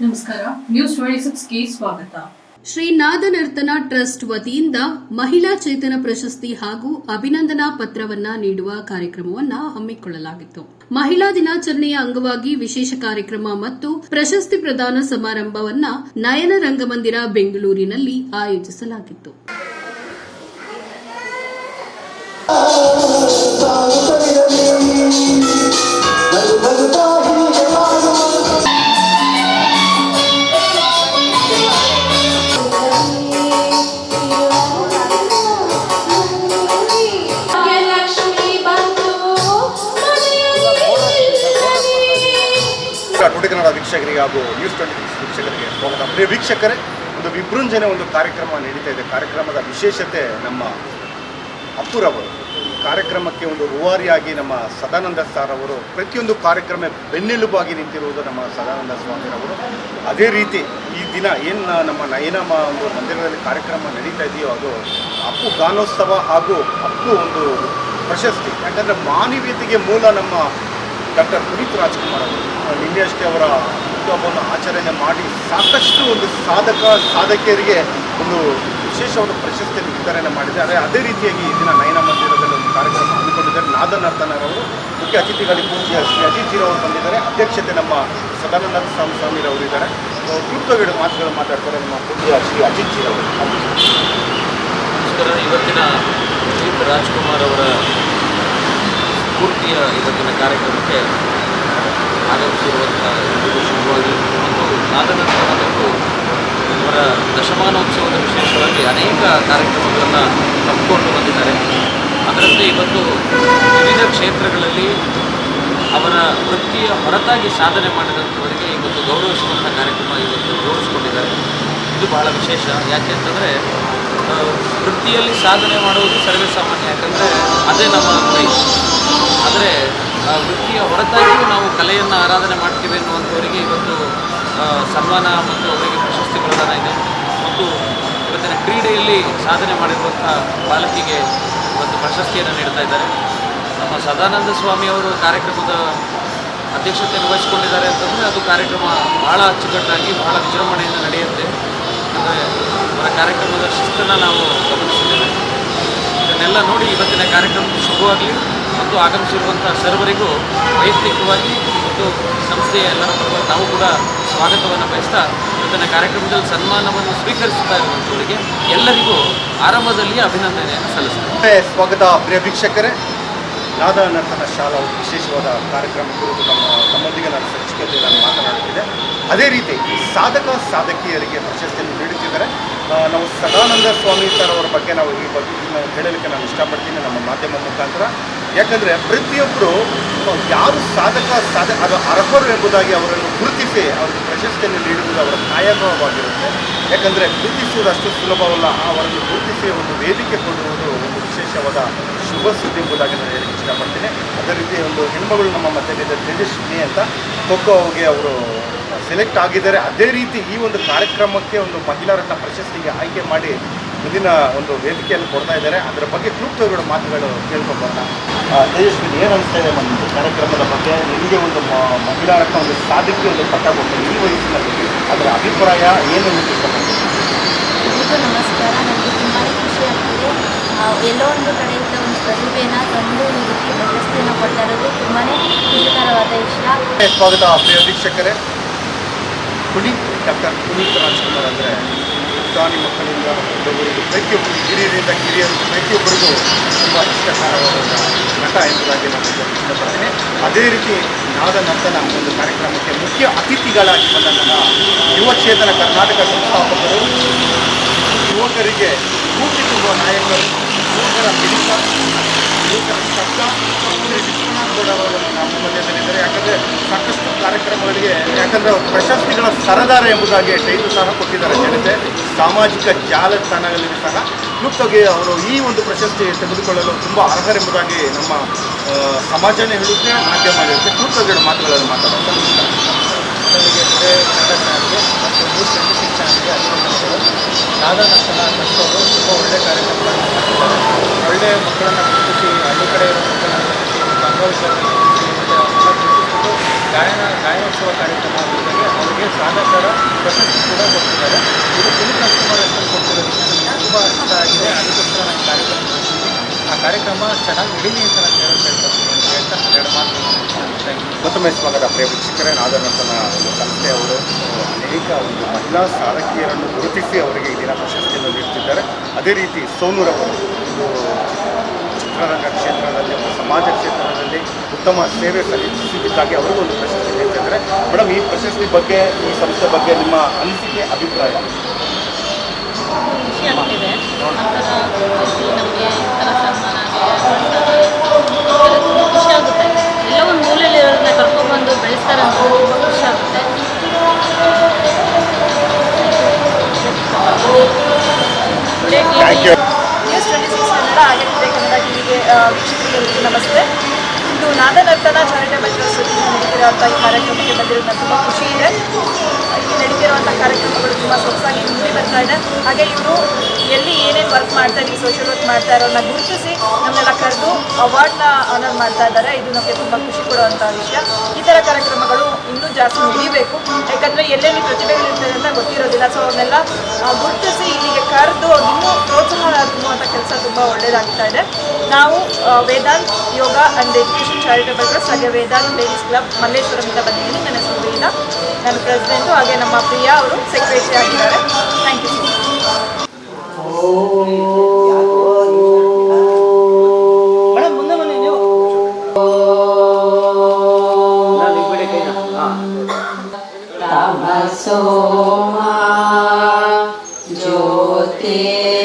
ನಮಸ್ಕಾರ. ನ್ಯೂಸ್ 26ಗೆ ಸ್ವಾಗತ. ಶ್ರೀ ನಾದನರ್ತನ ಟ್ರಸ್ಟ್ ವತಿಯಿಂದ ಮಹಿಳಾ ಚೇತನ ಪ್ರಶಸ್ತಿ ಹಾಗೂ ಅಭಿನಂದನಾ ಪತ್ರವನ್ನ ನೀಡುವ ಕಾರ್ಯಕ್ರಮವನ್ನು ಹಮ್ಮಿಕೊಳ್ಳಲಾಗಿತ್ತು. ಮಹಿಳಾ ದಿನಾಚರಣೆಯ ಅಂಗವಾಗಿ ವಿಶೇಷ ಕಾರ್ಯಕ್ರಮ ಮತ್ತು ಪ್ರಶಸ್ತಿ ಪ್ರದಾನ ಸಮಾರಂಭವನ್ನು ನಯನ ರಂಗಮಂದಿರ ಬೆಂಗಳೂರಿನಲ್ಲಿ ಆಯೋಜಿಸಲಾಗಿತ್ತು. ಟುಡೆ ಕನ್ನಡ ವೀಕ್ಷಕರಿಗೆ ಹಾಗೂ ನ್ಯೂಸ್ 26 ವೀಕ್ಷಕರಿಗೆ ಸ್ವಾಗತ. ಪ್ರಿಯ ವೀಕ್ಷಕರೇ, ಒಂದು ವಿಜೃಂಭಣೆ ಒಂದು ಕಾರ್ಯಕ್ರಮ ನಡೀತಾ ಇದೆ. ಕಾರ್ಯಕ್ರಮದ ವಿಶೇಷತೆ ನಮ್ಮ ಅಪ್ಪುರವರು ಕಾರ್ಯಕ್ರಮಕ್ಕೆ ಒಂದು ರೂವಾರಿಯಾಗಿ ನಮ್ಮ ಸದಾನಂದ ಸರ್ ಅವರು ಪ್ರತಿಯೊಂದು ಕಾರ್ಯಕ್ರಮ ಬೆನ್ನೆಲುಬಾಗಿ ನಿಂತಿರುವುದು ನಮ್ಮ ಸದಾನಂದ ಸ್ವಾಮಿರವರು. ಅದೇ ರೀತಿ ಈ ದಿನ ಏನು ನಮ್ಮ ನಯನಮ್ಮ ಒಂದು ಮಂದಿರದಲ್ಲಿ ಕಾರ್ಯಕ್ರಮ ನಡೀತಾ ಇದೆಯೋ ಅದು ಅಪ್ಪು ಗಾನೋತ್ಸವ ಹಾಗೂ ಅಪ್ಪು ಒಂದು ಪ್ರಶಸ್ತಿ. ಯಾಕಂದರೆ ಮಾನವೀಯತೆಗೆ ಮೂಲ ನಮ್ಮ ಡಾಕ್ಟರ್ ಪುನೀತ್ ರಾಜ್ಕುಮಾರ್ ಅವರು ನಿನ್ನೆ ಅಷ್ಟೇ ಅವರ ಹುಟ್ಟುಹಬ್ಬವನ್ನು ಆಚರಣೆ ಮಾಡಿ ಸಾಕಷ್ಟು ಒಂದು ಸಾಧಕಿಯರಿಗೆ ಒಂದು ವಿಶೇಷವಾದ ಪ್ರಶಸ್ತಿಯನ್ನು ವಿತರಣೆ ಮಾಡಿದ್ದಾರೆ. ಅದೇ ರೀತಿಯಾಗಿ ಈ ದಿನ ನಯನ ಮಂದಿರದಲ್ಲಿ ಒಂದು ಕಾರ್ಯಕ್ರಮ ಹಮ್ಮಿಕೊಂಡಿದ್ದಾರೆ. ನಾದನರ್ತನರವರು ಮುಖ್ಯ ಅತಿಥಿಗಳಿಗೆ ಪೂಜ್ಯ ಶ್ರೀ ಅಜಿತ್ಜಿರವರು ಬಂದಿದ್ದಾರೆ. ಅಧ್ಯಕ್ಷತೆ ನಮ್ಮ ಸದಾನಂದ ಸ್ವಾಮಿರವರು ಇದ್ದಾರೆ. ಕ್ಲುಪ್ತಗಳು ಮಾತುಗಳು ಮಾತಾಡ್ತಾರೆ ನಮ್ಮ ಪೂಜ್ಯ ಶ್ರೀ ಅಜಿತ್ಜಿರವರು. ನಮಸ್ಕಾರ. ಇವತ್ತಿನ ಪುನೀತ್ ರಾಜ್ಕುಮಾರ್ ಅವರ ಸ್ಫೂರ್ತಿಯ ಇವತ್ತಿನ ಕಾರ್ಯಕ್ರಮಕ್ಕೆ ಆಗಮಿಸಿರುವಂಥ ಎಲ್ಲರಿಗೂ ಶುಭವಾಗಿ ಮತ್ತು ನಾದನರ್ತನದಲ್ಲೂ ಅವರ ದಶಮಾನೋತ್ಸವದ ವಿಶೇಷವಾಗಿ ಅನೇಕ ಕಾರ್ಯಕ್ರಮಗಳನ್ನು ಹಮ್ಮಿಕೊಂಡು ಬಂದಿದ್ದಾರೆ. ಅದರಂತೆ ಇವತ್ತು ವಿವಿಧ ಕ್ಷೇತ್ರಗಳಲ್ಲಿ ಅವರ ವೃತ್ತಿಯ ಹೊರತಾಗಿ ಸಾಧನೆ ಮಾಡಿದಂಥವರಿಗೆ ಇವತ್ತು ಗೌರವಿಸುವಂಥ ಕಾರ್ಯಕ್ರಮ ಇವತ್ತು ಗೌರವಿಸಿಕೊಂಡಿದ್ದಾರೆ. ಇದು ಬಹಳ ವಿಶೇಷ. ಯಾಕೆ ಅಂತಂದರೆ ವೃತ್ತಿಯಲ್ಲಿ ಸಾಧನೆ ಮಾಡುವುದು ಸರ್ವೇ ಸಾಮಾನ್ಯ, ಯಾಕಂದರೆ ಅದೇ ನಮ್ಮ ಕೈ. ಆದರೆ ವೃತ್ತಿಯ ಹೊರತಾಗಿಯೂ ನಾವು ಕಲೆಯನ್ನು ಆರಾಧನೆ ಮಾಡ್ತೀವಿ ಎನ್ನುವಂಥವರಿಗೆ ಇವತ್ತು ಸನ್ಮಾನ ಮತ್ತು ಅವರಿಗೆ ಪ್ರಶಸ್ತಿ ಪ್ರದಾನ ಇದೆ. ಮತ್ತು ಇವತ್ತಿನ ಕ್ರೀಡೆಯಲ್ಲಿ ಸಾಧನೆ ಮಾಡಿರುವಂಥ ಬಾಲಕಿಗೆ ಇವತ್ತು ಪ್ರಶಸ್ತಿಯನ್ನು ನೀಡ್ತಾ ಇದ್ದಾರೆ. ನಮ್ಮ ಸದಾನಂದ ಸ್ವಾಮಿ ಅವರು ಕಾರ್ಯಕ್ರಮದ ಅಧ್ಯಕ್ಷತೆಯನ್ನು ವಹಿಸಿಕೊಂಡಿದ್ದಾರೆ ಅಂತಂದರೆ ಅದು ಕಾರ್ಯಕ್ರಮ ಭಾಳ ಅಚ್ಚುಕಟ್ಟಾಗಿ ಭಾಳ ವಿಜೃಂಭಣೆಯಿಂದ ನಡೆಯುತ್ತೆ. ಅಂದರೆ ಅವರ ಕಾರ್ಯಕ್ರಮದ ಶಿಸ್ತನ್ನು ನಾವು ಗಮನಿಸಿದ್ದೇವೆ. ಇದನ್ನೆಲ್ಲ ನೋಡಿ ಇವತ್ತಿನ ಕಾರ್ಯಕ್ರಮ ಶುಭವಾಗಲಿ ಮತ್ತು ಆಗಮಿಸಿರುವಂಥ ಸರ್ವರಿಗೂ ವೈಯಕ್ತಿಕವಾಗಿ ಮತ್ತು ಸಂಸ್ಥೆಯ ಎಲ್ಲರ ಪರವಾಗಿ ನಾವು ಕೂಡ ಸ್ವಾಗತವನ್ನು ಬಯಸ್ತಾ ಇವತ್ತಿನ ಕಾರ್ಯಕ್ರಮದಲ್ಲಿ ಸನ್ಮಾನವನ್ನು ಸ್ವೀಕರಿಸ್ತಾ ಇರುವಂಥವರಿಗೆ ಎಲ್ಲರಿಗೂ ಆರಂಭದಲ್ಲಿ ಅಭಿನಂದನೆಯನ್ನು ಸಲ್ಲಿಸ್ತಾರೆ. ಸ್ವಾಗತ. ಪ್ರಿಯ ವೀಕ್ಷಕರೇ, ನಾದನರ್ತನ ಶಾಲಾ ವಿಶೇಷವಾದ ಕಾರ್ಯಕ್ರಮ ಕುರಿತು ತಮ್ಮೊಂದಿಗೆ ನಾನು ಸಂಚಿಕೆಯಲ್ಲಿ ನಾನು ಮಾತನಾಡುತ್ತಿದ್ದೆ. ಅದೇ ರೀತಿ ಸಾಧಕಿಯರಿಗೆ ಪ್ರಶಸ್ತಿಯನ್ನು ನೀಡುತ್ತಿದ್ದಾರೆ. ನಾವು ಸದಾನಂದ ಸ್ವಾಮಿ ಸರ್ ಅವರ ಬಗ್ಗೆ ನಾವು ಈ ಬಗ್ಗೆ ಹೇಳಲಿಕ್ಕೆ ನಾನು ಇಷ್ಟಪಡ್ತೀನಿ ನಮ್ಮ ಮಾಧ್ಯಮ ಮುಖಾಂತರ. ಯಾಕಂದರೆ ಪ್ರತಿಯೊಬ್ಬರು ಯಾರು ಅದು ಅರ್ಹರು ಎಂಬುದಾಗಿ ಅವರನ್ನು ಗುರುತಿಸಿ ಅವರಿಗೆ ಪ್ರಶಸ್ತಿಯನ್ನು ನೀಡುವುದು ಅವರ ಕಾಯಕವಾಗಿರುತ್ತೆ. ಯಾಕಂದರೆ ಗುರುತಿಸುವುದು ಅಷ್ಟು ಸುಲಭವಲ್ಲ. ಅವರನ್ನು ಗುರುತಿಸಿ ಒಂದು ವೇದಿಕೆ ಕೊಡುವುದು ಒಂದು ವಿಶೇಷವಾದ ಶುಭ ಸುದ್ದಿ ಎಂಬುದಾಗಿ ನಾನು ಹೇಳಕ್ಕೆ ಇಷ್ಟಪಡ್ತೀನಿ. ಅದೇ ರೀತಿ ಒಂದು ಹೆಣ್ಮಗಳು ನಮ್ಮ ಮಧ್ಯದಲ್ಲಿ ತೇಜಸ್ವಿನಿ ಅಂತ ಖೋಖೋಗೆ ಅವರು ಸೆಲೆಕ್ಟ್ ಆಗಿದ್ದಾರೆ. ಅದೇ ರೀತಿ ಈ ಒಂದು ಕಾರ್ಯಕ್ರಮಕ್ಕೆ ಒಂದು ಮಹಿಳಾ ರತ್ನ ಪ್ರಶಸ್ತಿಗೆ ಆಯ್ಕೆ ಮಾಡಿ ಮುಂದಿನ ಒಂದು ವೇದಿಕೆಯನ್ನು ಕೊಡ್ತಾ ಇದ್ದಾರೆ. ಅದರ ಬಗ್ಗೆ ಕ್ಲುಪ್ತಗಳು ಮಾತುಗಳು ಕೇಳ್ಕೊಂಬರೋಣ. ತೇಜಸ್ವಿನಿ, ಏನು ಅನಿಸ್ತಾ ಇದೆ ಒಂದು ಕಾರ್ಯಕ್ರಮದ ಬಗ್ಗೆ? ನಿಮಗೆ ಒಂದು ಮಹಿಳಾ ರತ್ನ ಒಂದು ಸಾಧಕಿ ಒಂದು ಪಟ್ಟ ಕೊಟ್ಟು ಈ ವಯಸ್ಸಿನಲ್ಲಿ ಅದರ ಅಭಿಪ್ರಾಯ ಏನು ಅಂತ ಇಷ್ಟಪಡ್ತೀನಿ? ಎಲ್ರಿಗೂ ನಮಸ್ಕಾರ. ನನಗೆ ತುಂಬಾ ಖುಷಿ ಆಗ್ತಿದೆ. ಎಲ್ಲೋ ಒಂದು ಕಡೆಯಿಂದ ಒಂದು ಪ್ರತಿಭೆಯನ್ನು ತಂದು ಈ ರೀತಿ ಪ್ರಶಸ್ತಿಯನ್ನು ಕೊಡ್ತಾ ಇರೋದು ತುಂಬಾ ಖುಷಿಕರವಾದ ವಿಷಯ. ಸ್ವಾಗತ. ಪ್ರಿಯ ವೀಕ್ಷಕರೇ, ಡಾಕ್ಟರ್ ಪುನೀತ್ ರಾಜ್ಕುಮಾರ್ ಅಂದರೆ ಪುಟಾಣಿ ಮಕ್ಕಳಿಂದ ದೊಡ್ಡವರಿಗೆ ಪ್ರತಿಯೊಬ್ಬರು ಹಿರಿಯರಿಂದ ಕಿರಿಯರು ಪ್ರತಿಯೊಬ್ಬರಿಗೂ ತುಂಬ ಇಷ್ಟಕರವಾದ ನಟ ಎಂಬುದಾಗಿ ನಾನು ಇಷ್ಟಪಡ್ತೀನಿ. ಅದೇ ರೀತಿ ನಾದನರ್ತನ ಒಂದು ಕಾರ್ಯಕ್ರಮಕ್ಕೆ ಮುಖ್ಯ ಅತಿಥಿಗಳಾಗಿ ಬಂದಂತಹ ಯುವಚೇತನ ಕರ್ನಾಟಕ ಸಂಸ್ಥಾಪಕರು, ಯುವಕರಿಗೆ ಸ್ಫೂರ್ತಿ ತುಂಬುವ ನಾಯಕರು, ಯುವಕರ ಮಿಡಿತ, ಯುವಕರ ಶಬ್ದ ಶ್ರೀ ವಿಶ್ವನಾಥ್ ಗೌಡ ಅವರು ನಮ್ಮ ಮಧ್ಯದಲ್ಲಿದ್ದಾರೆ. ಯಾಕಂದರೆ ಸಾಕಷ್ಟು ಕಾರ್ಯಕ್ರಮಗಳಿಗೆ ಪ್ರಶಸ್ತಿಗಳ ಸರದಾರ ಎಂಬುದಾಗಿ ಟೈಟಲ್ ಸಹ ಕೊಟ್ಟಿದ್ದಾರೆ ಜನತೆ. ಸಾಮಾಜಿಕ ಜಾಲತಾಣಗಳಲ್ಲಿ ಸಹ ಕ್ಲುಪ್ತವಾಗಿ ಅವರು ಈ ಒಂದು ಪ್ರಶಸ್ತಿ ತೆಗೆದುಕೊಳ್ಳಲು ತುಂಬ ಅರ್ಹರೆಂಬುದಾಗಿ ನಮ್ಮ ಸಮಾಜನೇ ಹೇಳುತ್ತೆ, ಮಾಧ್ಯಮ ಹೇಳುತ್ತೆ. ಕ್ಲುಪ್ತಗಳ ಮಾತುಗಳನ್ನು ಮಾತಾಡೋದು. ಮತ್ತು ನ್ಯೂಸ್ 26 ಚಾನಲ್ಗೆ ಅಭಿನಂದನೆಗಳು. ನಾದನರ್ತನ ಟ್ರಸ್ಟವರು ತುಂಬ ಒಳ್ಳೆಯ ಕಾರ್ಯಕ್ರಮಗಳನ್ನು ಮಾಡ್ತಿದ್ದಾರೆ. ಒಳ್ಳೆಯ ಮಕ್ಕಳನ್ನು ಗುರುತಿಸಿ, ಹಳ್ಳಿ ಕಡೆ ಇರೋ ಮಕ್ಕಳನ್ನು ಗುರುತಿಸಿ ಮತ್ತು ಅಂಗವಿಕಲರನ್ನು ಗುರುತಿಸಿ ಮತ್ತು ಎಲ್ಲ ಗುರುತಿಸ್ಬಿಟ್ಟು ಗಾಯನೋತ್ಸವ ಕಾರ್ಯಕ್ರಮ ಜೊತೆಗೆ ಅವರಿಗೆ ಸಾಧಕರ ಪ್ರಶಸ್ತಿ ಕೂಡ ಕೊಡ್ತಿದ್ದಾರೆ. ಇದು ಪುನೀತ್ ರಾಜ್ಕುಮಾರ್ ಹೆಸರು ಕೊಡ್ತಿರೋದಕ್ಕೆ ನನಗೆ ತುಂಬ ಇಷ್ಟ ಆಗಿದೆ. ಅದಕ್ಕೋಸ್ಕರ ನಾನು ಕಾರ್ಯಕ್ರಮ ಮಾಡ್ತೀನಿ. ಆ ಕಾರ್ಯಕ್ರಮ ಚೆನ್ನಾಗಿ ನಡೀಲಿ ಅಂತ ನಾನು ಕೇಳ್ಕೊಳ್ತೀನಿ ಅಂತ ಹೇಳ್ತಾ 2 ಮಾತು. Thank you. ಮತ್ತೊಮ್ಮೆ ಸ್ವಾಗತ ಪ್ರಿಯ ವೀಕ್ಷಕರೇ. ನಾದನರ್ತನ ಒಂದು ಸಂಸ್ಥೆಯವರು ಅನೇಕ ಒಂದು ಮಹಿಳಾ ಸಾಧಕಿಯರನ್ನು ಗುರುತಿಸಿ ಅವರಿಗೆ ಈ ದಿನ ಪ್ರಶಸ್ತಿಯನ್ನು ನೀಡುತ್ತಿದ್ದಾರೆ. ಅದೇ ರೀತಿ ಸೋನೂರವರು ಒಂದು ಚಿತ್ರರಂಗ ಕ್ಷೇತ್ರದಲ್ಲಿ ಒಂದು ಸಮಾಜ ಕ್ಷೇತ್ರದಲ್ಲಿ ಉತ್ತಮ ಸೇವೆ ಸಲ್ಲಿಸಿದ್ದಕ್ಕಾಗಿ ಅವರಿಗೂ ಒಂದು ಪ್ರಶಸ್ತಿ ನೀಡ್ತಿದ್ದಾರೆ. ಮೇಡಮ್, ಈ ಪ್ರಶಸ್ತಿ ಬಗ್ಗೆ, ಈ ಸಂಸ್ಥೆ ಬಗ್ಗೆ ನಿಮ್ಮ ಅನಿಸಿಕೆ, ಅಭಿಪ್ರಾಯ? ಖುಷಿ ಆಗ್ತಿದೆ. ನಮಗೆ ಈ ಥರ ಸನ್ಮಾನ ಖುಷಿ ಆಗುತ್ತೆ. ಎಲ್ಲ ಒಂದು ಮೂಲೆಯಲ್ಲಿ ಇರೋದನ್ನ ಕರ್ಕೊಂಡ್ಬಂದು ಬೆಳೆಸ್ತಾರೆ ಅಂತ ತುಂಬ ಖುಷಿ ಆಗುತ್ತೆ. Thank you. ನ್ಯೂಸ್ 26 ಕನ್ನಡ ಆಗಿರುತ್ತೆ. ಕನ್ನಡ ಟಿವಿಗೆ ವೀಕ್ಷಕರಿಗೆ ನಮಸ್ತೆ. ಇದು ನಾದನರ್ತನ ಚಾರಿಟೇಬಲ್ ಟ್ರಸ್ಟ್ ನಡೀತಿರುವಂಥ ಈ ಕಾರ್ಯಕ್ರಮಕ್ಕೆ ಬಂದಿರೋದು ನನಗೆ ತುಂಬ ಖುಷಿ ಇದೆ. ಇಲ್ಲಿ ನಡೀತಿರುವಂಥ ಕಾರ್ಯಕ್ರಮಗಳು ತುಂಬ ಸೊಗಸಾಗಿ ಮುಂದೆ ಬರ್ತಾ ಇದೆ. ಹಾಗೆ ಇವರು ಎಲ್ಲಿ ಏನೇನು ವರ್ಕ್ ಮಾಡ್ತಾರೆ, ಈ ಸೋಷಿಯಲ್ ವರ್ಕ್ ಮಾಡ್ತಾ ಇರೋರನ್ನ ಗುರುತಿಸಿ ನಮ್ಮನ್ನೆಲ್ಲ ಕರೆದು ಅವಾರ್ಡ್ನ ಆನರ್ ಮಾಡ್ತಾ ಇದ್ದಾರೆ. ಇದು ನಮಗೆ ತುಂಬ ಖುಷಿ ಕೊಡುವಂಥ ವಿಷಯ. ಈ ಥರ ಕಾರ್ಯಕ್ರಮಗಳು ಇನ್ನೂ ಜಾಸ್ತಿ ನಡೀಬೇಕು. ಯಾಕಂದರೆ ಎಲ್ಲೆಲ್ಲಿ ಪ್ರತಿಭೆಗಳಿರ್ತದೆ ಅಂತ ಗೊತ್ತಿರೋದಿಲ್ಲ. ಸೊ ಅವನ್ನೆಲ್ಲ ಗುರುತಿಸಿ ಇಲ್ಲಿಗೆ ಕರೆದು ಇನ್ನೂ ಪ್ರೋತ್ಸಾಹ ತುಂಬುವಂಥ ಕೆಲಸ ತುಂಬ ಒಳ್ಳೆಯದಾಗ್ತಾ ಇದೆ. ನಾವು ವೇದಾಂತ್ ಯೋಗ ಆ್ಯಂಡ್ ಎಜುಕೇಷನ್ ಚಾರಿಟೇಬಲ್ ಟ್ರಸ್ಟ್ ಹಾಗೆ ವೇದಾಂತ್ ಲೇಡೀಸ್ ಕ್ಲಬ್ ಮಲ್ಲೇಶ್ವರಮಿಂದ ಬಂದಿದ್ದೀನಿ. ನನ್ನ ಹೆಸರು ವೀಣಾ, ನಾನು ಪ್ರೆಸಿಡೆಂಟು. ಹಾಗೆ ನಮ್ಮ ಪ್ರಿಯಾ ಅವರು ಸೆಕ್ರೆಟರಿ ಆಗಿದ್ದಾರೆ. Thank you so much. Madam ಮುಂದೆ ಬನ್ನಿ ನೀವು. ತಮಸೋಮಾ ಜ್ಯೋತಿರ್ಗಮಯ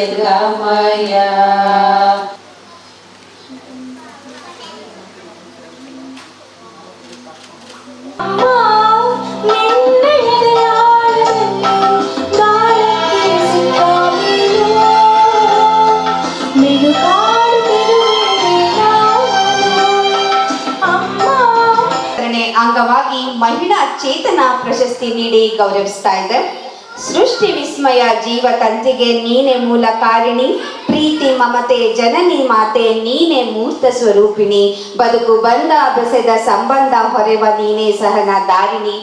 ಅಂಗವಾಗಿ ಮಹಿಳಾ ಚೇತನ ಪ್ರಶಸ್ತಿ ನೀಡಿ ಗೌರವಿಸ್ತಾ ಇದೆ. ಸೃಷ್ಟಿ ವಿಸ್ಮಯ ಜೀವ ತಂತಿಗೆ ನೀನೆ ಮೂಲ ಕಾರಿಣಿ, ಪ್ರೀತಿ ಮಮತೆ ಜನನಿ ಮಾತೆ ನೀನೆ ಮೂರ್ತ ಸ್ವರೂಪಿಣಿ, ಬದುಕು ಬಂದ ಬೆಸೆದ ಸಂಬಂಧ ಹೊರೆವ ನೀನೇ ಸಹನ ದಾರಿಣಿ,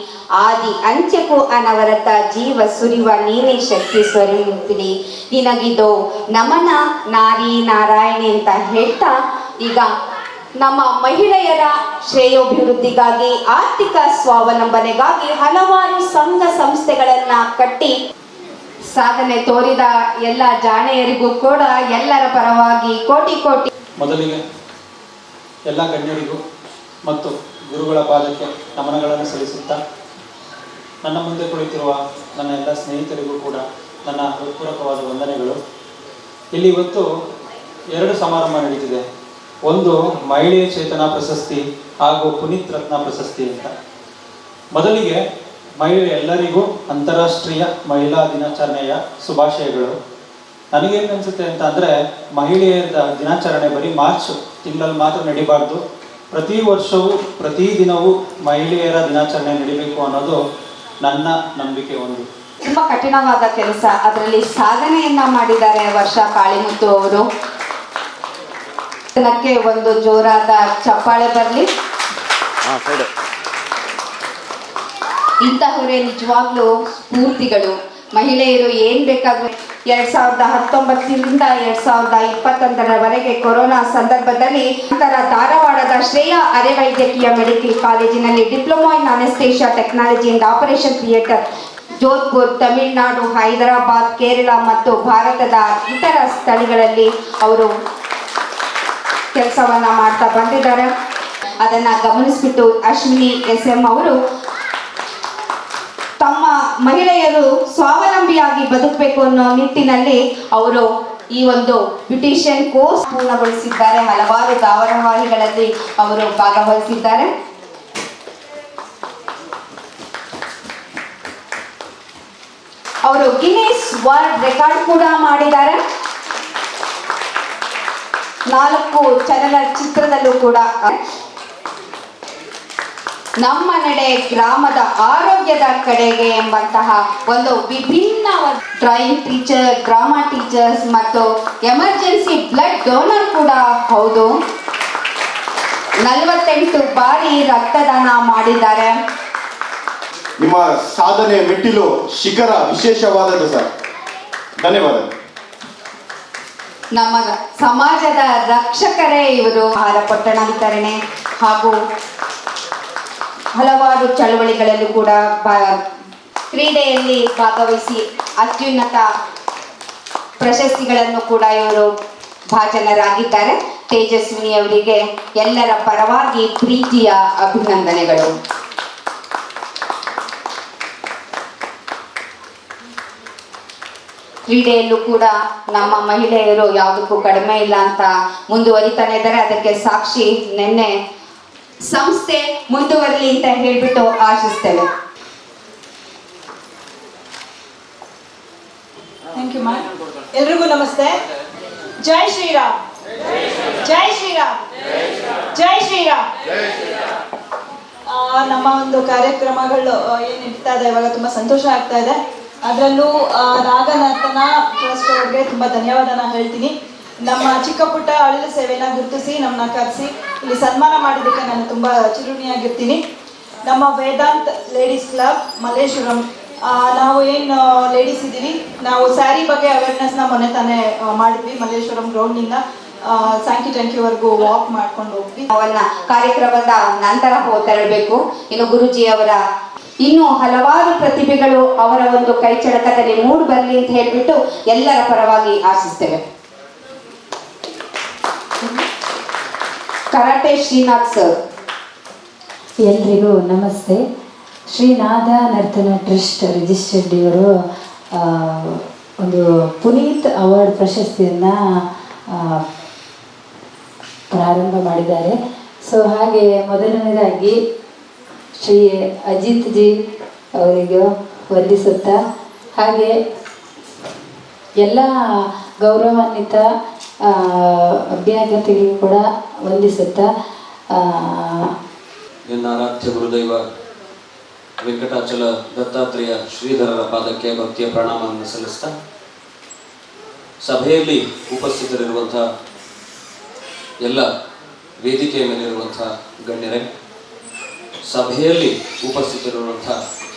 ಆದಿ ಅಂತ್ಯಕ್ಕೂ ಅನವರತ ಜೀವ ಸುರಿವ ನೀನೇ ಶಕ್ತಿ ಸ್ವರೂಪಿಣಿ, ನಿನಗಿದೋ ನಮನ ನಾರಿ ನಾರಾಯಣಿ ಅಂತ ಹೇಳ್ತಾ ಈಗ ನಮ್ಮ ಮಹಿಳೆಯರ ಶ್ರೇಯೋಭಿವೃದ್ಧಿಗಾಗಿ, ಆರ್ಥಿಕ ಸ್ವಾವಲಂಬನೆಗಾಗಿ ಹಲವಾರು ಸಂಘ ಸಂಸ್ಥೆಗಳನ್ನ ಕಟ್ಟಿ ಸಾಧನೆ ತೋರಿದ ಎಲ್ಲ ಜಾಣೆಯರಿಗೂ ಕೂಡ ಎಲ್ಲರ ಪರವಾಗಿ ಕೋಟಿ ಕೋಟಿ ಮೊದಲಿಗೆ ಎಲ್ಲ ಗಣ್ಯರಿಗೂ ಮತ್ತು ಗುರುಗಳ ಪಾದಕ್ಕೆ ನಮನಗಳನ್ನು ಸಲ್ಲಿಸುತ್ತಾ, ನನ್ನ ಮುಂದೆ ಕುಳಿತಿರುವ ನನ್ನ ಎಲ್ಲ ಸ್ನೇಹಿತರಿಗೂ ಕೂಡ ನನ್ನ ಹೃತ್ಪೂರ್ವಕವಾದ ವಂದನೆಗಳು. ಇಲ್ಲಿ ಇವತ್ತು 2 ಸಮಾರಂಭ ನಡೀತಿದೆ. ಒಂದು ಮಹಿಳೆಯ ಚೇತನ ಪ್ರಶಸ್ತಿ ಹಾಗೂ ಪುನೀತ್ ರತ್ನ ಪ್ರಶಸ್ತಿ ಅಂತ. ಮೊದಲಿಗೆ ಮಹಿಳೆಯರೆಲ್ಲರಿಗೂ ಅಂತಾರಾಷ್ಟ್ರೀಯ ಮಹಿಳಾ ದಿನಾಚರಣೆಯ ಶುಭಾಶಯಗಳು. ನನಗೇನು ಅನಿಸುತ್ತೆ ಅಂತ ಅಂದರೆ, ಮಹಿಳೆಯರ ದಿನಾಚರಣೆ ಬರೀ ಮಾರ್ಚ್ ತಿಂಗಳಲ್ಲಿ ಮಾತ್ರ ನಡಿಬಾರ್ದು. ಪ್ರತಿ ವರ್ಷವೂ ಪ್ರತಿದಿನವೂ ಮಹಿಳೆಯರ ದಿನಾಚರಣೆ ನಡಿಬೇಕು ಅನ್ನೋದು ನನ್ನ ನಂಬಿಕೆ. ಒಂದು ತುಂಬಾ ಕಠಿಣವಾದ ಕೆಲಸ, ಅದರಲ್ಲಿ ಸಾಧನೆಯನ್ನ ಮಾಡಿದ್ದಾರೆ ವರ್ಷಾ ಕಾಳಿಮುತ್ತು ಅವರು. ಅದಕ್ಕೆ ಒಂದು ಜೋರಾದ ಚಪ್ಪಾಳೆ ಬರಲಿ. ಇಂತಹವರೇ ನಿಜವಾಗ್ಲೂ ಸ್ಫೂರ್ತಿಗಳು. ಮಹಿಳೆಯರು ಏನ್ ಬೇಕಾದ್ರೂ 2019ರಿಂದ 2021ರವರೆಗೆ ಕೊರೋನಾ ಸಂದರ್ಭದಲ್ಲಿ ನಂತರ ಧಾರವಾಡದ ಶ್ರೇಯ ಅರೆವೈದ್ಯಕೀಯ ಮೆಡಿಕಲ್ ಕಾಲೇಜಿನಲ್ಲಿ ಡಿಪ್ಲೊಮಾ ಇನ್ ಅನೆಸ್ಥೇಷಿಯಾ ಟೆಕ್ನಾಲಜಿ ಇಂದ ಆಪರೇಷನ್ ಥಿಯೇಟರ್, ಜೋಧ್ಪುರ್, ತಮಿಳುನಾಡು, ಹೈದರಾಬಾದ್, ಕೇರಳ ಮತ್ತು ಭಾರತದ ಇತರ ಸ್ಥಳಗಳಲ್ಲಿ ಅವರು ಕೆಲಸವನ್ನ ಮಾಡ್ತಾ ಬಂದಿದ್ದಾರೆ. ಅದನ್ನ ಗಮನಿಸ್ಬಿಟ್ಟು ಅಶ್ವಿನಿ SM ಅವರು ತಮ್ಮ ಮಹಿಳೆಯರು ಸ್ವಾವಲಂಬಿಯಾಗಿ ಬದುಕಬೇಕು ಅನ್ನೋ ನಿಟ್ಟಿನಲ್ಲಿ ಅವರು ಈ ಒಂದು ಬ್ಯೂಟಿಷಿಯನ್ ಕೋರ್ಸ್ ಪೂರ್ಣಗೊಳಿಸಿದ್ದಾರೆ. ಹಲವಾರು ಧಾರಾವಾಹಿಗಳಲ್ಲಿ ಅವರು ಭಾಗವಹಿಸಿದ್ದಾರೆ. ಅವರು ಗಿನ್ನಿಸ್ ವರ್ಲ್ಡ್ ರೆಕಾರ್ಡ್ ಕೂಡ ಮಾಡಿದ್ದಾರೆ. 4 ಚಲನಚಿತ್ರದಲ್ಲೂ ಕೂಡ. ನಮ್ಮ ನಡೆ ಗ್ರಾಮದ ಆರೋಗ್ಯದ ಕಡೆಗೆ ಎಂಬಂತಹ ಒಂದು ವಿಭಿನ್ನ ಡ್ರಾಯಿಂಗ್ ಟೀಚರ್, ಡ್ರಾಮಾ ಟೀಚರ್ಸ್ ಮತ್ತು ಎಮರ್ಜೆನ್ಸಿ ಬ್ಲಡ್ ಡೋನರ್ ಕೂಡ ಹೌದು. 48 ಬಾರಿ ರಕ್ತದಾನ ಮಾಡಿದ್ದಾರೆ. ನಿಮ್ಮ ಸಾಧನೆ ಮೆಟ್ಟಿಲು ಶಿಖರ ವಿಶೇಷವಾದದ್ದು ಸರ್. ಧನ್ಯವಾದ. ನಮ್ಮ ಸಮಾಜದ ರಕ್ಷಕರೇ ಇವರು. ಆಹಾರ ಪೊಟ್ಟಣ ವಿತರಣೆ ಹಾಗೂ ಹಲವಾರು ಚಳವಳಿಗಳಲ್ಲೂ ಕೂಡ ಕ್ರೀಡೆಯಲ್ಲಿ ಭಾಗವಹಿಸಿ ಅತ್ಯುನ್ನತ ಪ್ರಶಸ್ತಿಗಳನ್ನು ಕೂಡ ಇವರು ಭಾಜನರಾಗಿದ್ದಾರೆ. ತೇಜಸ್ವಿನಿ ಅವರಿಗೆ ಎಲ್ಲರ ಪರವಾಗಿ ಪ್ರೀತಿಯ ಅಭಿನಂದನೆಗಳು. ಕ್ರೀಡೆಯಲ್ಲೂ ಕೂಡ ನಮ್ಮ ಮಹಿಳೆಯರು ಯಾವುದಕ್ಕೂ ಕಡಿಮೆ ಇಲ್ಲ ಅಂತ ಮುಂದುವರಿತಾನೆ ಇದ್ದಾರೆ. ಅದಕ್ಕೆ ಸಾಕ್ಷಿ ನಿನ್ನೆ ಸಂಸ್ಥೆ ಮುಂದುವರಲಿ ಅಂತ ಹೇಳ್ಬಿಟ್ಟು ಆಶಿಸ್ತೇವೆ. Thank you ma'am. ಎಲ್ರಿಗೂ ನಮಸ್ತೆ. ಜೈ ಶ್ರೀರಾಮ್, ಜೈ ಶ್ರೀರಾಮ್, ಜೈ ಶ್ರೀರಾಮ್. ನಮ್ಮ ಒಂದು ಕಾರ್ಯಕ್ರಮಗಳು ಏನು ನಡೀತಾ ಇದೆ ಇವಾಗ ತುಂಬ ಸಂತೋಷ ಆಗ್ತಾ ಇದೆ. ಅದರಲ್ಲೂ ನಾಗನರ್ತನ ಟ್ರಸ್ಟ್ ಅವ್ರಿಗೆ ತುಂಬ ಧನ್ಯವಾದನ ಹೇಳ್ತೀನಿ. ನಮ್ಮ ಚಿಕ್ಕ ಪುಟ್ಟ ಅಳಿಲು ಸೇವೆನ ಗುರುತಿಸಿ ನಮ್ಮನ್ನ ಕರೆಸಿ ಇಲ್ಲಿ ಸನ್ಮಾನ ಮಾಡಿದ್ದಕ್ಕೆ ನಾನು ತುಂಬ ಚಿರುಣಿಯಾಗಿರ್ತೀನಿ. ನಮ್ಮ ವೇದಾಂತ್ ಲೇಡೀಸ್ ಕ್ಲಬ್ ಮಲ್ಲೇಶ್ವರಂ, ನಾವು ಏನು ಲೇಡೀಸ್ ಇದ್ದೀವಿ, ನಾವು ಸ್ಯಾರಿ ಬಗ್ಗೆ ಅವೇರ್ನೆಸ್ನ ಮೊನ್ನೆ ತಾನೇ ಮಾಡಿದ್ವಿ. ಮಲ್ಲೇಶ್ವರಂ ಗ್ರೌಂಡ್ನಿಂದ ಸಾಂಕಿ ವಾಕ್ ಮಾಡ್ಕೊಂಡು ಹೋಗ್ವಿ. ಅವನ್ನ ಕಾರ್ಯಕ್ರಮದ ನಂತರ ತೆರಳಬೇಕು. ಇನ್ನು ಗುರುಜಿಯವರ ಇನ್ನು ಹಲವಾರು ಪ್ರತಿಭೆಗಳು ಅವರ ಒಂದು ಕೈ ಚಳಕದಲ್ಲಿ ಮೂಡಿ ಬರಲಿ ಅಂತ ಹೇಳ್ಬಿಟ್ಟು ಎಲ್ಲರ ಪರವಾಗಿ ಆಶಿಸ್ತೇವೆ. Karate Srinath sir. ಎಲ್ರಿಗೂ ನಮಸ್ತೆ. ಶ್ರೀನಾಥ ನರ್ತನ ಟ್ರಸ್ಟ್ ರಿಜಿಸ್ಟರ್ಡ್ ಇವರು ಒಂದು ಪುನೀತ್ ಅವಾರ್ಡ್ ಪ್ರಶಸ್ತಿಯನ್ನು ಪ್ರಾರಂಭ ಮಾಡಿದ್ದಾರೆ. ಸೊ ಹಾಗೆ ಮೊದಲನೇದಾಗಿ ಶ್ರೀ ಅಜಿತ್ ಜಿ ಅವರಿಗೂ ವಂದಿಸುತ್ತಾ, ಹಾಗೆ ಎಲ್ಲ ಗೌರವಾನ್ವಿತ ಅಭ್ಯರ್ಥಿಗಳಿಗೂ ಕೂಡ ವಂದಿಸುತ್ತಾ, ನನ್ನ ಆರಾಧ್ಯ ಗುರುದೈವ ವೆಂಕಟಾಚಲ ದತ್ತಾತ್ರೇಯ ಶ್ರೀಧರರ ಪಾದಕ್ಕೆ ಭಕ್ತಿಯ ಪ್ರಣಾಮವನ್ನು ಸಲ್ಲಿಸ್ತಾ, ಸಭೆಯಲ್ಲಿ ಉಪಸ್ಥಿತರಿರುವಂಥ ಎಲ್ಲ ವೇದಿಕೆಯ ಮೇಲಿರುವಂಥ ಗಣ್ಯರೇ, ಸಭೆಯಲ್ಲಿ ಉಪಸ್ಥಿತರಿರುವಂಥ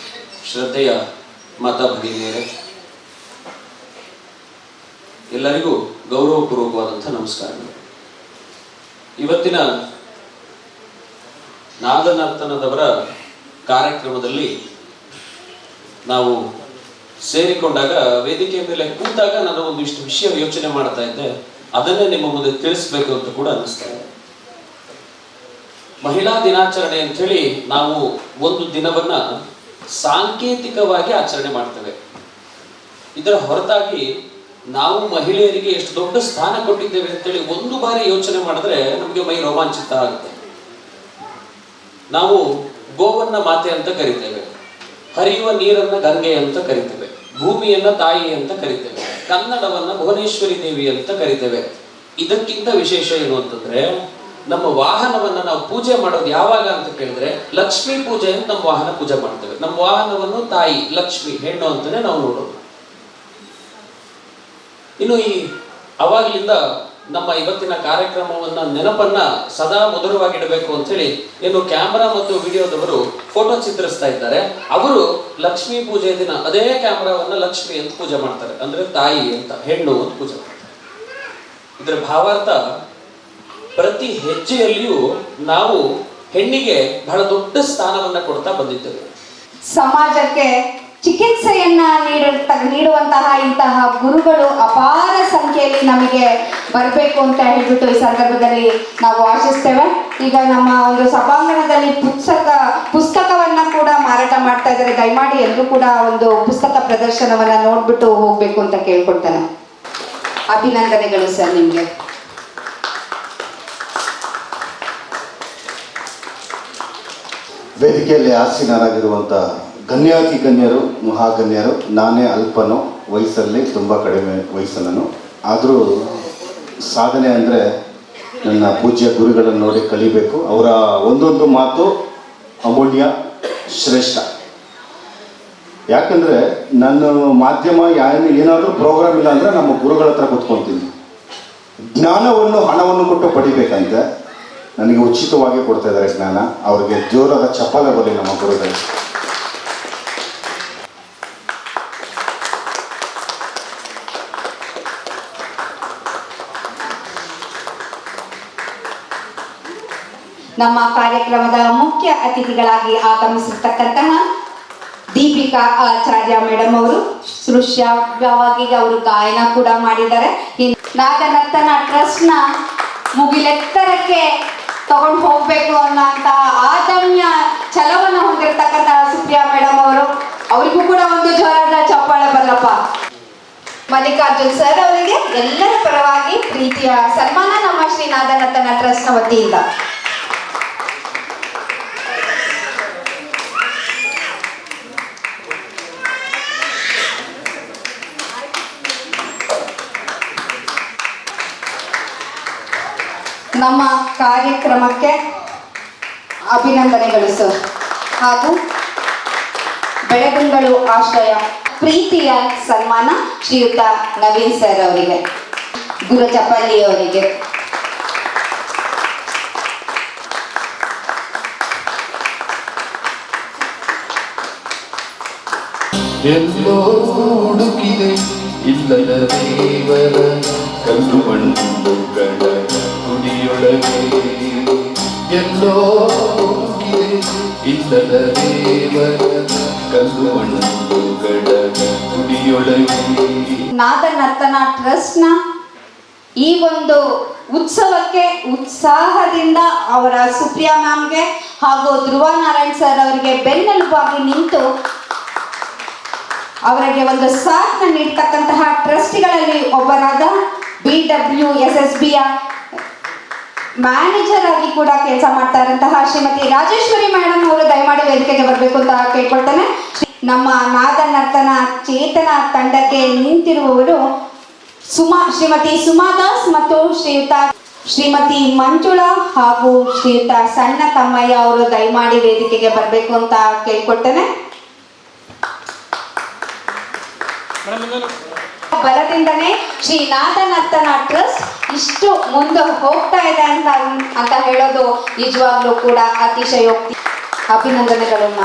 ಶ್ರದ್ಧೆಯ ಮಾತಾ ಭಗಿನಿಯರೇ, ಎಲ್ಲರಿಗೂ ಗೌರವಪೂರ್ವಕವಾದಂಥ ನಮಸ್ಕಾರಗಳು. ಇವತ್ತಿನ ನಾದನರ್ತನದವರ ಕಾರ್ಯಕ್ರಮದಲ್ಲಿ ನಾವು ಸೇರಿಕೊಂಡಾಗ, ವೇದಿಕೆಯ ಮೇಲೆ ಕೂತಾಗ ನಾನು ಒಂದಿಷ್ಟು ವಿಷಯ ಯೋಚನೆ ಮಾಡ್ತಾ ಇದ್ದೆ. ಅದನ್ನೇ ನಿಮ್ಮ ಮುಂದೆ ತಿಳಿಸ್ಬೇಕು ಅಂತ ಕೂಡ ಅನ್ನಿಸ್ತಾ ಇದೆ. ಮಹಿಳಾ ದಿನಾಚರಣೆ ಅಂಥೇಳಿ ನಾವು ಒಂದು ದಿನವನ್ನ ಸಾಂಕೇತಿಕವಾಗಿ ಆಚರಣೆ ಮಾಡ್ತೇವೆ. ಇದರ ಹೊರತಾಗಿ ನಾವು ಮಹಿಳೆಯರಿಗೆ ಎಷ್ಟು ದೊಡ್ಡ ಸ್ಥಾನ ಕೊಟ್ಟಿದ್ದೇವೆ ಅಂತೇಳಿ ಒಂದು ಬಾರಿ ಯೋಚನೆ ಮಾಡಿದ್ರೆ ನಮಗೆ ಮೈ ರೋಮಾಂಚಿತ ಆಗುತ್ತೆ. ನಾವು ಗೋವನ್ನ ಮಾತೆ ಅಂತ ಕರಿತೇವೆ, ಹರಿಯುವ ನೀರನ್ನ ಗಂಗೆ ಅಂತ ಕರಿತೇವೆ, ಭೂಮಿಯನ್ನ ತಾಯಿ ಅಂತ ಕರಿತೇವೆ, ಕನ್ನಡವನ್ನ ಭುವನೇಶ್ವರಿ ದೇವಿ ಅಂತ ಕರಿತೇವೆ. ಇದಕ್ಕಿಂತ ವಿಶೇಷ ಏನು ಅಂತಂದ್ರೆ, ನಮ್ಮ ವಾಹನವನ್ನ ನಾವು ಪೂಜೆ ಮಾಡೋದು ಯಾವಾಗ ಅಂತ ಕೇಳಿದ್ರೆ ಲಕ್ಷ್ಮೀ ಪೂಜೆ ಅಂತ ನಮ್ಮ ವಾಹನ ಪೂಜೆ ಮಾಡ್ತೇವೆ. ನಮ್ಮ ವಾಹನವನ್ನು ತಾಯಿ ಲಕ್ಷ್ಮಿ ಹೆಣ್ಣು ಅಂತಾನೆ ನಾವು ನೋಡೋದು. ಇನ್ನು ಈ ಅವಾಗ್ಲಿಂದ ನಮ್ಮ ಇವತ್ತಿನ ಕಾರ್ಯಕ್ರಮವನ್ನ ನೆನಪನ್ನ ಸದಾ ಮಧುರವಾಗಿಡಬೇಕು ಅಂತ ಹೇಳಿ ಏನು ಕ್ಯಾಮ್ರಾ ಮತ್ತು ವಿಡಿಯೋದವರು ಫೋಟೋ ಚಿತ್ರಿಸ್ತಾ ಇದ್ದಾರೆ. ಅವರು ಲಕ್ಷ್ಮೀ ಪೂಜೆ ದಿನ ಅದೇ ಕ್ಯಾಮ್ರಾವನ್ನ ಲಕ್ಷ್ಮಿ ಅಂತ ಪೂಜೆ ಮಾಡ್ತಾರೆ, ಅಂದ್ರೆ ತಾಯಿ ಅಂತ, ಹೆಣ್ಣು ಅಂತ ಪೂಜೆ ಮಾಡ್ತಾರೆ. ಇದರ ಭಾವಾರ್ಥ, ಪ್ರತಿ ಹೆಜ್ಜೆಯಲ್ಲಿಯೂ ನಾವು ಹೆಣ್ಣಿಗೆ ಬಹಳ ದೊಡ್ಡ ಸ್ಥಾನವನ್ನ ಕೊಡ್ತಾ ಬಂದಿದ್ದೇವೆ. ಸಮಾಜಕ್ಕೆ ಚಿಕಿತ್ಸೆಯನ್ನ ನೀಡುವಂತಹ ಇಂತಹ ಗುರುಗಳು ಅಪಾರ ಸಂಖ್ಯೆಯಲ್ಲಿ ನಮಗೆ ಬರಬೇಕು ಅಂತ ಹೇಳ್ಬಿಟ್ಟು ಈ ಸಂದರ್ಭದಲ್ಲಿ ನಾವು ಆಶಿಸ್ತೇವೆ. ಈಗ ನಮ್ಮ ಒಂದು ಸಭಾಂಗಣದಲ್ಲಿ ಪುಸ್ತಕವನ್ನ ಕೂಡ ಮಾರಾಟ ಮಾಡ್ತಾ ಇದ್ದಾರೆ. ದಯಮಾಡಿ ಎಲ್ಲರೂ ಕೂಡ ಒಂದು ಪುಸ್ತಕ ಪ್ರದರ್ಶನವನ್ನ ನೋಡ್ಬಿಟ್ಟು ಹೋಗ್ಬೇಕು ಅಂತ ಕೇಳ್ಕೊಳ್ತಾನೆ. ಅಭಿನಂದನೆಗಳು ಸರ್ ನಿಮ್ಗೆ. ವೇದಿಕೆಯಲ್ಲಿ ಆಸೀನರಾಗಿರುವಂಥ ಗಣ್ಯಾತಿ ಗಣ್ಯರು, ಮಹಾಗಣ್ಯರು. ನಾನೇ ಅಲ್ಪನು, ವಯಸ್ಸಲ್ಲಿ ತುಂಬ ಕಡಿಮೆ ವಯಸ್ಸನ್ನು. ಆದರೂ ಸಾಧನೆ ಅಂದರೆ ನನ್ನ ಪೂಜ್ಯ ಗುರುಗಳನ್ನು ನೋಡಿ ಕಲಿಬೇಕು. ಅವರ ಒಂದೊಂದು ಮಾತು ಅಮೂಲ್ಯ, ಶ್ರೇಷ್ಠ. ಯಾಕಂದರೆ ನನ್ನ ಮಾಧ್ಯಮ ಏನಾದರೂ ಪ್ರೋಗ್ರಾಮ್ ಇಲ್ಲ ಅಂದರೆ ನಮ್ಮ ಗುರುಗಳ ಹತ್ರ ಕೂತ್ಕೊಳ್ತೀನಿ. ಜ್ಞಾನವನ್ನು ಹಣವನ್ನು ಕೊಟ್ಟು ಪಡಿಬೇಕಂತೆ, ನನಗೆ ಉಚಿತವಾಗಿ ಕೊಡ್ತಾ ಇದ್ದಾರೆ ಜ್ಞಾನ. ಅವರಿಗೆ ಜೋರಾದ ಚಪ್ಪಾಳೆ ಬರಲಿ ನಮ್ಮ ಗುರುಗಳಿಗೆ. ನಮ್ಮ ಕಾರ್ಯಕ್ರಮದ ಮುಖ್ಯ ಅತಿಥಿಗಳಾಗಿ ಆಗಮಿಸಿರ್ತಕ್ಕಂತಹ ದೀಪಿಕಾ ಆಚಾರ್ಯ ಮೇಡಮ್ ಅವರು ಶ್ರುಶ್ಯಾವ್ಯವಾಗಿ ಅವರು ಗಾಯನ ಕೂಡ ಮಾಡಿದ್ದಾರೆ. ನಾದನರ್ತನ ಟ್ರಸ್ಟ್ನ ಮುಗಿಲೆತ್ತರಕ್ಕೆ ತಗೊಂಡು ಹೋಗ್ಬೇಕು ಅನ್ನೋಂತಹ ಆದಮ್ಯ ಛಲವನ್ನು ಹೊಂದಿರತಕ್ಕಂತಹ ಸುಪ್ರಿಯಾ ಮೇಡಮ್ ಅವರು, ಅವರಿಗೂ ಕೂಡ ಒಂದು ಜೋರಾದ ಚಪ್ಪಾಳೆ ಬರಲಪ್ಪ. ಮಲ್ಲಿಕಾರ್ಜುನ್ ಸರ್ ಅವರಿಗೆ ಎಲ್ಲರ ಪರವಾಗಿ ಪ್ರೀತಿಯ ಸನ್ಮಾನ ನಮ್ಮ ಶ್ರೀ ನಾದನರ್ತನ ಟ್ರಸ್ಟ್ನ ವತಿಯಿಂದ. ನಮ್ಮ ಕಾರ್ಯಕ್ರಮಕ್ಕೆ ಅಭಿನಂದನೆಗಳು ಸರ್, ಹಾಗೂ ಬೆಳಗುಂಗಳು ಆಶ್ರಯ ಪ್ರೀತಿಯ ಸನ್ಮಾನ ಶ್ರೀಯುತ ನವೀನ್ ಸರ್ ಅವರಿಗೆ, ಗುರುಚಪಲ್ಲಿ ಅವರಿಗೆ. ಎಲ್ಲೋ ಹುಡುಕಿದೆ ಇಲ್ಲದ ದೇವರ ಕಲ್ಲು ಮಣ್ಣುಗಳ ಗುಡಿಯೊಳಗೆ, ಎಲ್ಲೋ ಹುಡುಕಿದೆ ಇಲ್ಲದ ದೇವರ ಕಲ್ಲು ಮಣ್ಣುಗಳ ಗುಡಿಯೊಳಗೆ. ನಾದನರ್ತನ ಟ್ರಸ್ಟ್ನ ಈ ಒಂದು ಉತ್ಸವಕ್ಕೆ ಉತ್ಸಾಹದಿಂದ ಅವರ ಸುಪ್ರಿಯಾ ಮ್ಯಾಮ್ಗೆ ಹಾಗೂ ಧ್ರುವ ನಾರಾಯಣ್ ಸರ್ ಅವರಿಗೆ ಬೆನ್ನೆಲುಬಾಗಿ ನಿಂತು ಅವರಿಗೆ ಒಂದು ಸಾಥ್ನ ನೀಡ್ತಕ್ಕಂತಹ ಟ್ರಸ್ಟಿಗಳಲ್ಲಿ ಒಬ್ಬರಾದ BWSSBಯ ಮ್ಯಾನೇಜರ್ ಆಗಿ ಕೂಡ ಕೆಲಸ ಮಾಡ್ತಾ ಇರುವಂತಹ ಶ್ರೀಮತಿ ರಾಜೇಶ್ವರಿ ಮೇಡಮ್ ಅವರು ದಯಮಾಡಿ ವೇದಿಕೆಗೆ ಬರಬೇಕು ಅಂತ ಕೇಳ್ಕೊಳ್ತೇನೆ. ನಮ್ಮ ನಾದನರ್ತನ ಚೇತನ ತಂಡಕ್ಕೆ ನಿಂತಿರುವವರು ಶ್ರೀಮತಿ ಸುಮಾದಾಸ್ ಮತ್ತು ಶ್ರೀಮತಿ ಮಂಜುಳಾ ಹಾಗೂ ಶ್ರೀಯುತ ಸಣ್ಣ ತಮ್ಮಯ್ಯ ಅವರು ದಯಮಾಡಿ ವೇದಿಕೆಗೆ ಬರಬೇಕು ಅಂತ ಕೇಳ್ಕೊಳ್ತೇನೆ. ಬಲದಿಂದನೇ ಶ್ರೀ ನಾದನರ್ತನ ಟ್ರಸ್ಟ್ ಇಷ್ಟು ಮುಂದೆ ಹೋಗ್ತಾ ಇದೆ ಅಂತ ಹೇಳೋದು ನಿಜವಾಗ್ಲೂ ಕೂಡ ಅತಿಶಯೋಕ್ತಿ. ಅಭಿನಂದನೆಗಳನ್ನ.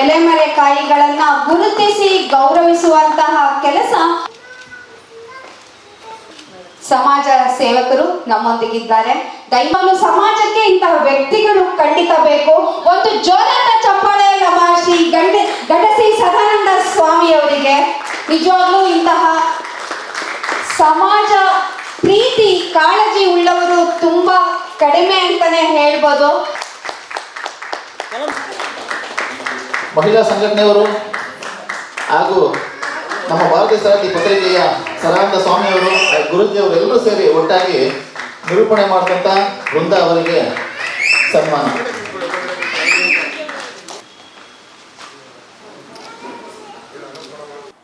ಎಲೆಮರೆಕಾಯಿಗಳನ್ನ ಗುರುತಿಸಿ ಗೌರವಿಸುವಂತಹ ಕೆಲಸ ಸಮಾಜ ಸೇವಕರು ನಮ್ಮೊಂದಿಗಿದ್ದಾರೆ. ದಯಮಾಡಿ ಸಮಾಜಕ್ಕೆ ಇಂತಹ ವ್ಯಕ್ತಿಗಳು ಖಂಡಿತ ಬೇಕು. ಒಂದು ಜೋರಾದ ಚಪ್ಪಾಳೆ ನಮ್ಮ ಶ್ರೀ ಗಡಸಿ ಸದಾನಂದ ಸ್ವಾಮಿ ಅವರಿಗೆ. ನಿಜವಾಗ್ಲೂ ಇಂತಹ ಸಮಾಜ ಪ್ರೀತಿ ಕಾಳಜಿ ಉಳ್ಳವರು ತುಂಬಾ ಕಡಿಮೆ ಅಂತಾನೆ ಹೇಳ್ಬೋದು. ಮಹಿಳಾ ಸಂಘಟನೆಯವರು ಹಾಗೂ ನಮ್ಮ ಭಾರತೀಯ ಸಾಹಿತ್ಯ ಪತ್ರಿಕೆಯ ಸದಾನಂದ ಸ್ವಾಮಿಯವರು, ಗುರುಜಿಯವರು ಎಲ್ಲರೂ ಸೇರಿ ಒಟ್ಟಾಗಿ ನಿರೂಪಣೆ ಮಾಡಿದಂಥ ವೃಂದ ಅವರಿಗೆ ಸನ್ಮಾನ.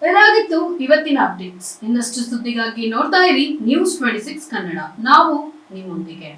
ಇದಾಗಿತ್ತು ಇವತ್ತಿನ ಅಪ್ಡೇಟ್ಸ್. ಇನ್ನಷ್ಟು ಸುದ್ದಿಗಾಗಿ ನೋಡ್ತಾ ಇರಿ News 26 ಕನ್ನಡ. ನಾವು ನಿಮ್ಮೊಂದಿಗೆ.